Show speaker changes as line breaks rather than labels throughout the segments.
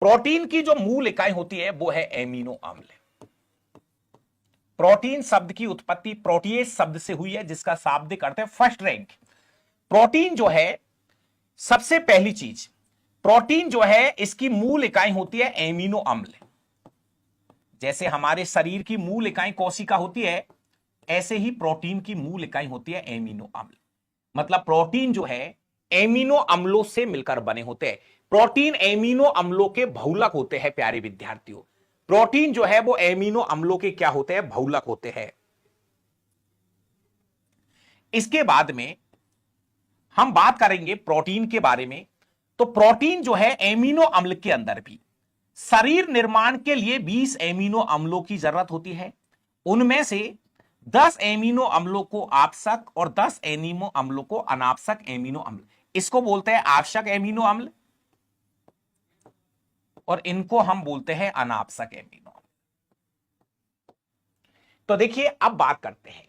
Protein की जो मूल इकाई होती है वो है एमिनो अम्ल। प्रोटीन शब्द की उत्पत्ति प्रोटीएज शब्द से हुई है, जिसका शाब्दिक अर्थ है फर्स्ट रैंक। प्रोटीन जो है सबसे पहली चीज, प्रोटीन जो है इसकी मूल इकाई होती है एमिनो अम्ल। जैसे हमारे शरीर की मूल इकाई कोशिका होती है, ऐसे ही प्रोटीन की मूल इकाई होती है एमिनो अम्ल। मतलब प्रोटीन जो है एमिनो अम्लों से मिलकर बने होते हैं। प्रोटीन एमिनो अम्लों के बहुलक होते हैं प्यारे विद्यार्थियों। प्रोटीन जो है वो एमिनो अम्लों के क्या होते हैं? बहुलक होते हैं। इसके बाद में हम बात करेंगे प्रोटीन के बारे में। तो प्रोटीन जो है एमिनो अम्ल के अंदर भी शरीर निर्माण के लिए 20 एमिनो अम्लों की जरूरत होती है। उनमें से 10 एमिनो अम्लों को आवश्यक और 10 एमिनो अम्लों को अनावश्यक एमिनो अम्ल, इसको बोलते हैं आवश्यक एमिनो अम्ल और इनको हम बोलते हैं अनावश्यक एमिनो अम्ल। तो देखिए अब बात करते हैं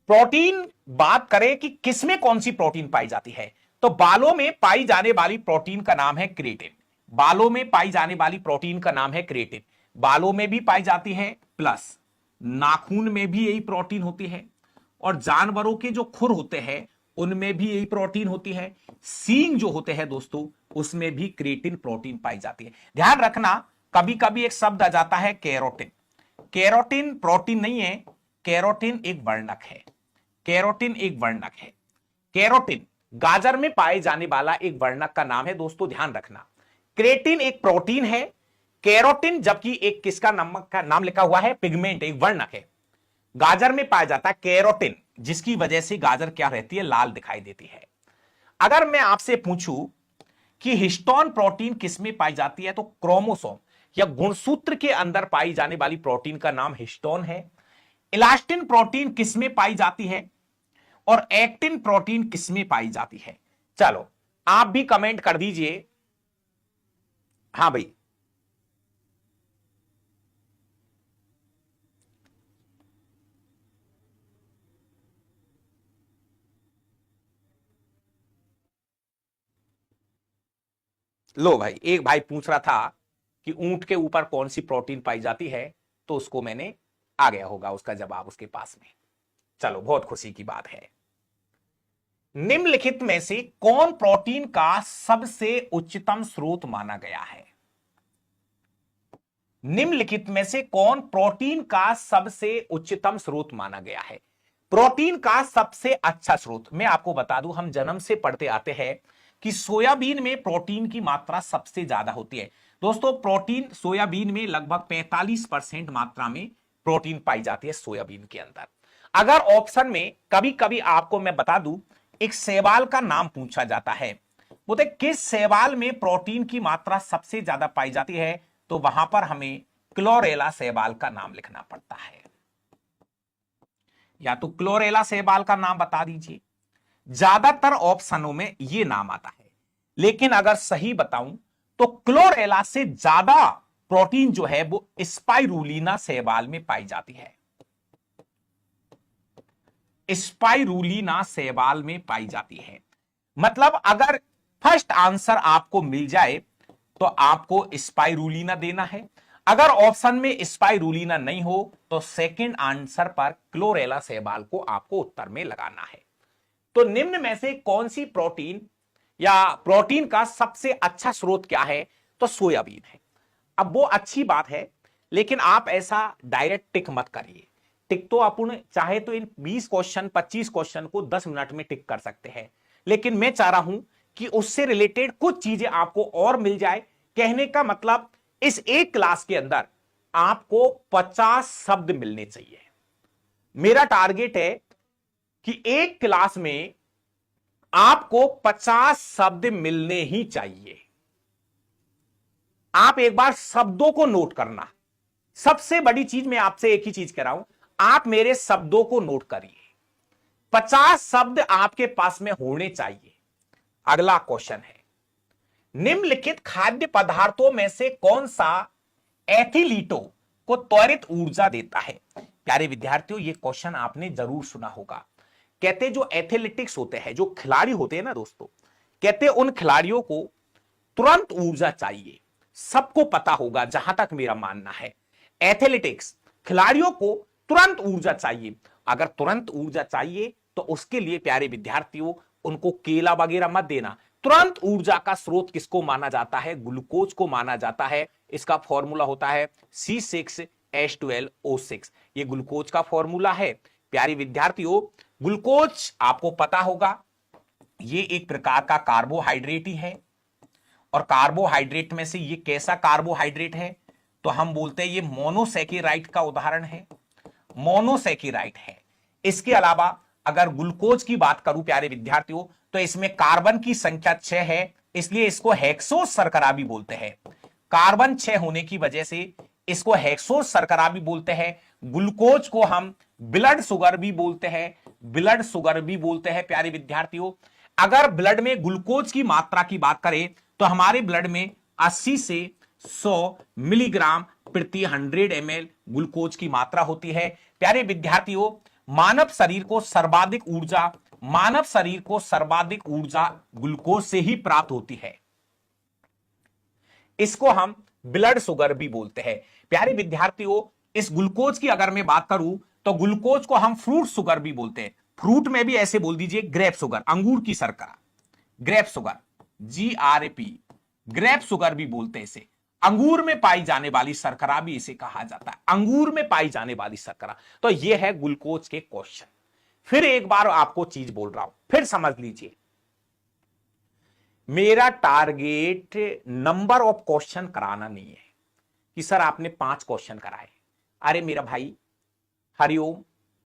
प्रोटीन, बात करें कि किसमें कौन सी प्रोटीन पाई जाती है। तो बालों में पाई जाने वाली प्रोटीन का नाम है क्रिएटिन। बालों में पाई जाने वाली प्रोटीन का नाम है क्रिएटिन। बालों में भी पाई जाती है, प्लस नाखून में भी यही प्रोटीन होती है, और जानवरों के जो खुर होते हैं उनमें भी यही प्रोटीन होती है। सींग जो होते हैं दोस्तों, उसमें भी क्रिएटिन प्रोटीन पाई जाती है। ध्यान रखना, कभी कभी एक शब्द आ जाता है कैरोटिन। कैरोटिन प्रोटीन नहीं है, कैरोटिन एक वर्णक है। कैरोटिन एक वर्णक है। कैरोटिन गाजर में पाए जाने वाला एक वर्णक का नाम है दोस्तों, ध्यान रखना। क्रिएटिन एक प्रोटीन है, कैरोटिन जबकि एक किसका नमक का नाम लिखा हुआ है? पिगमेंट, एक वर्णक है। गाजर में पाया जाता है कैरोटिन, जिसकी वजह से गाजर क्या रहती है? लाल दिखाई देती है। अगर मैं आपसे पूछूं कि हिस्टोन प्रोटीन किसमें पाई जाती है, तो क्रोमोसोम या गुणसूत्र के अंदर पाई जाने वाली प्रोटीन का नाम हिस्टोन है। इलास्टिन प्रोटीन किसमें पाई जाती है और एक्टिन प्रोटीन किसमें पाई जाती है? चलो आप भी कमेंट कर दीजिए। हाँ भाई, लो भाई, एक भाई पूछ रहा था कि ऊंट के ऊपर कौन सी प्रोटीन पाई जाती है, तो उसको मैंने, आ गया होगा उसका जवाब उसके पास में। चलो, बहुत खुशी की बात है। निम्नलिखित में से कौन प्रोटीन का सबसे उच्चतम स्रोत माना गया है? निम्नलिखित में से कौन प्रोटीन का सबसे उच्चतम स्रोत माना गया है? प्रोटीन का सबसे अच्छा स्रोत मैं आपको बता दूं, हम जन्म से पढ़ते आते हैं कि सोयाबीन में प्रोटीन की मात्रा सबसे ज्यादा होती है। दोस्तों, प्रोटीन सोयाबीन में लगभग 45% मात्रा में प्रोटीन पाई जाती है सोयाबीन के अंदर। अगर ऑप्शन में कभी कभी आपको मैं बता दूं, एक शैवाल का नाम पूछा जाता है, बोलते किस शैवाल में प्रोटीन की मात्रा सबसे ज्यादा पाई जाती है, तो वहां पर हमें क्लोरेला शैवाल का नाम लिखना पड़ता है। या तो क्लोरेला शैवाल का नाम बता दीजिए। ज्यादातर ऑप्शनों में यह नाम आता है, लेकिन अगर सही बताऊं तो क्लोरेला से ज्यादा प्रोटीन जो है वो स्पाइरूलिना शैवाल में पाई जाती है। स्पाइरूलिना शैवाल में पाई जाती है। मतलब अगर फर्स्ट आंसर आपको मिल जाए तो आपको स्पाइरूलिना देना है। अगर ऑप्शन में स्पाइरूलिना नहीं हो तो सेकंड आंसर पर क्लोरेला शैवाल को आपको उत्तर में लगाना है। तो निम्न में से कौन सी प्रोटीन या प्रोटीन का सबसे अच्छा स्रोत क्या है? तो सोयाबीन है। अब वो अच्छी बात है, लेकिन आप ऐसा डायरेक्ट टिक मत करिए। टिक तो अपन चाहे तो इन 20 क्वेश्चन 25 क्वेश्चन को 10 मिनट में टिक कर सकते हैं, लेकिन मैं चाह रहा हूं कि उससे रिलेटेड कुछ चीजें आपको और मिल जाए। कहने का मतलब, इस एक क्लास के अंदर आपको 50 शब्द मिलने चाहिए। मेरा टारगेट है कि एक क्लास में आपको 50 शब्द मिलने ही चाहिए। आप एक बार शब्दों को नोट करना। सबसे बड़ी चीज मैं आपसे एक ही चीज कह रहा हूं, आप मेरे शब्दों को नोट करिए। 50 शब्द आपके पास में होने चाहिए। अगला क्वेश्चन है, निम्नलिखित खाद्य पदार्थों में से कौन सा एथिलीटों को त्वरित ऊर्जा देता है? प्यारे विद्यार्थियों, यह क्वेश्चन आपने जरूर सुना होगा। कहते जो एथलेटिक्स होते हैं, जो खिलाड़ी होते हैं ना दोस्तों, कहते उन खिलाड़ियों को तुरंत ऊर्जा चाहिए, सबको पता होगा जहां तक मेरा मानना है। एथलेटिक्स, खिलाड़ियों को तुरंत ऊर्जा चाहिए। अगर तुरंत ऊर्जा चाहिए तो उसके लिए प्यारे विद्यार्थियों उनको केला वगैरह मत देना। तुरंत ऊर्जा का स्रोत किसको माना जाता है? ग्लूकोज को माना जाता है। इसका फॉर्मूला होता है C6H12O6। ये ग्लूकोज का फॉर्मूला है। प्यारे विद्यार्थियों, ग्लूकोज आपको पता होगा ये एक प्रकार का कार्बोहाइड्रेट ही है। और कार्बोहाइड्रेट में से ये कैसा कार्बोहाइड्रेट है? तो हम बोलते हैं ये मोनोसैकेराइड का उदाहरण है, मोनोसैकेराइड है। इसके अलावा अगर ग्लूकोज की बात करूं प्यारे विद्यार्थियों, तो इसमें कार्बन की संख्या 6 है, इसलिए इसको हेक्सोस शर्करा भी बोलते हैं। कार्बन 6 होने की वजह से इसको हेक्सोस शर्करा भी बोलते हैं। ग्लूकोज को हम ब्लड शुगर भी बोलते हैं, ब्लड शुगर भी बोलते हैं प्यारे विद्यार्थियों। अगर ब्लड में ग्लूकोज की मात्रा की बात करें तो हमारे ब्लड में 80 से 100 मिलीग्राम प्रति 100 ml ग्लूकोज की मात्रा होती है। प्यारे विद्यार्थियों, मानव शरीर को सर्वाधिक ऊर्जा ग्लूकोज से ही प्राप्त होती है। इसको हम ब्लड शुगर भी बोलते हैं। प्यारे विद्यार्थियों, इस ग्लूकोज की अगर मैं बात करूं तो ग्लूकोज को हम फ्रूट शुगर भी बोलते हैं। फ्रूट में भी ऐसे बोल दीजिए ग्रेप शुगर, अंगूर की शर्करा, grape sugar, GRP, grape sugar भी बोलते हैं इसे। अंगूर में पाई जाने वाली शर्करा भी इसे कहा जाता है, अंगूर में पाई जाने वाली शर्करा। तो यह है ग्लूकोज के क्वेश्चन। फिर एक बार आपको चीज बोल रहा हूं, फिर समझ लीजिए। मेरा टारगेट नंबर ऑफ क्वेश्चन कराना नहीं है कि सर आपने 5 क्वेश्चन कराए। अरे मेरा भाई, हरिओम,